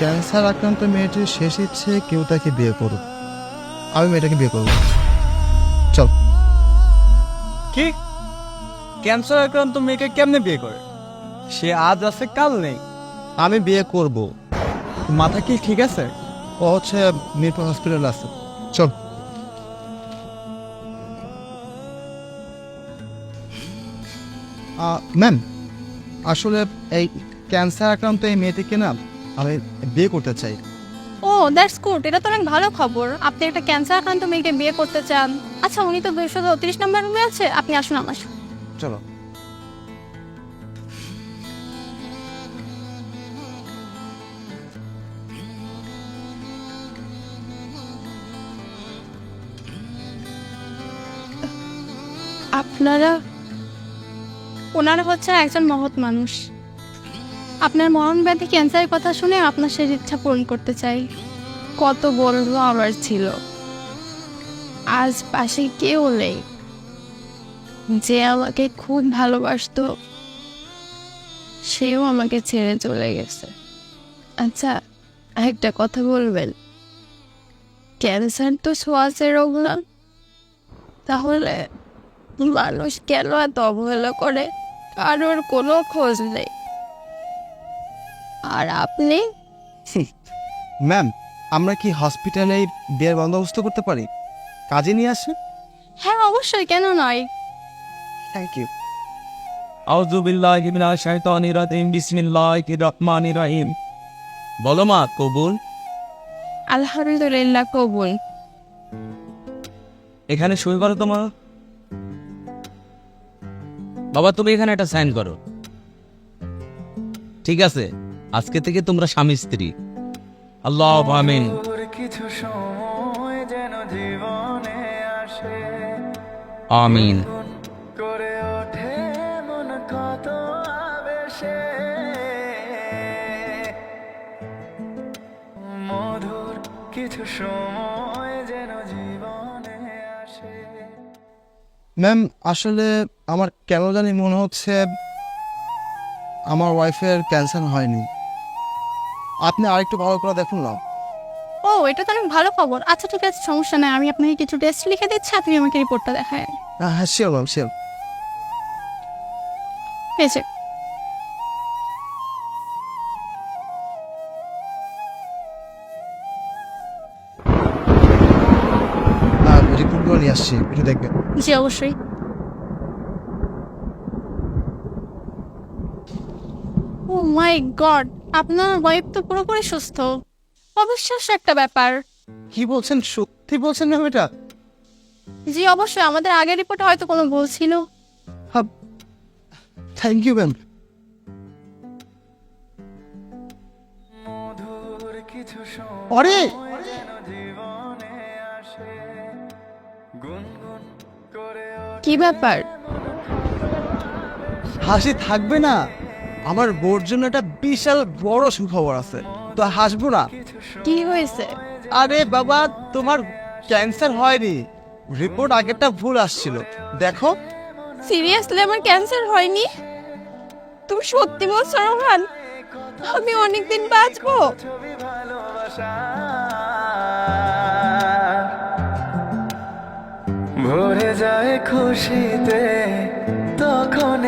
Cancer আক্রান্ত মেয়েটির শেষ ইচ্ছে কেউ তাকে বিয়ে করুক। আমি মেয়েটাকে বিয়ে করব। চল। কি ক্যান্সার আক্রান্ত মেয়েকে কেমনে বিয়ে করে? সে আজ আছে কাল নেই। আমি বিয়ে করব। মাথা কি ঠিক আছে? ও হচ্ছে মিরপুর হসপিটালে আছে। চল। ম্যাম, আসলে এই ক্যান্সার আক্রান্ত এই মেয়েটিকে না আমি বিয়ে করতে চাই। ও দ্যাটস গুড, এটা তো অনেক ভালো খবর। আপনি একটা ক্যান্সার আক্রান্ত মেয়েকে বিয়ে করতে চান। আচ্ছা, উনি তো 234 নম্বর রুমে আছে, আপনি আসুন আমার সাথে। চলো। ওনারা হচ্ছে একজন মহৎ মানুষ। আপনার মরণ ব্যাধি ক্যান্সারের কথা শুনে আপনার সেই ইচ্ছা পূরণ করতে চাই। কত বন্ধু আমার ছিল, আজ পাশে কেউ নেই যে আমাকে খুব ভালোবাসতো, সেও আমাকে ছেড়ে চলে গেছে। আচ্ছা, একটা কথা বলবেন, ক্যান্সার তো শ্বাসের রোগ না, তাহলে মানুষ কেন এত অবহেলা করে? কারোর কোনো খোঁজ নেই। আর আপনি ম্যাম, আমরা কি হসপিটালে বিয়ের বন্দোবস্ত করতে পারি? কাজে নিয়ে আসে। হ্যাঁ অবশ্যই, কেন নয়। Thank you. আউযু বিল্লাহি মিনাশ শাইতানির রাজিম, বিসমিল্লাহির রহমানির রহিম। বলো মা, কবুল। আলহামদুলিল্লাহ কবুল। এখানে সই করো তোমার। বাবা, তুমি এখানে একটা সাইন করো। ঠিক আছে, আজকে থেকে তোমরা স্বামী স্ত্রী। আল্লাহ আমিন। কিছু সময় যেন জীবনে আসে, আমিন। করে ওঠে মন কত আবেশে, মধুর কিছু সময় যেন জীবনে আসে। ম্যাম, আসলে আমার কেন জানি মনে হচ্ছে আমার ওয়াইফের ক্যান্সার হয়নি। আপনি আরেকটু ভালো করে দেখুন না। ও, এটা তো অনেক ভালো খবর। আচ্ছা ঠিক আছে, সমস্যা নাই, আমি আপনাকে কিছু টেস্ট লিখে দিচ্ছি, আপনি আমাকে রিপোর্টটা দেখায়। হ্যাঁ শিওর ম্যাম, শিওর। হয়েছে। রিপোর্টগুলো নিয়ে আসছি, একটু দেখবেন। জি অবশ্যই। ও মাই গড, আপনার ওয়াইফ তো পুরোপুরি সুস্থ। অবিশ্বাস্য একটা ব্যাপার। কি বলছেন? সত্যি বলছেন ম্যাম এটা? জি অবশ্যই, আমাদের আগের রিপোর্টে হয়তো কোনো ভুল ছিল। Thank you ma'am. মধুর কিছু আরে সময় যেন জীবনে আসে, গুনগুন করে ওঠে কি ব্যাপার? হাসি থাকবে না? আমার বোর জন্য একটা বিশাল বড় সুখবর আছে, তো হাসবো না? কি হয়েছে? আরে বাবা, তোমার ক্যান্সার হয়নি। রিপোর্ট আগেরটা ভুল আসছিল, দেখো। সিরিয়াসলি আমার ক্যান্সার হয়নি? তুমি সত্যি বলছো রোহান? আমি অনেকদিন বাঁচবো? ছবি ভালোবাসা ভরে যায় খুশিতে, তখন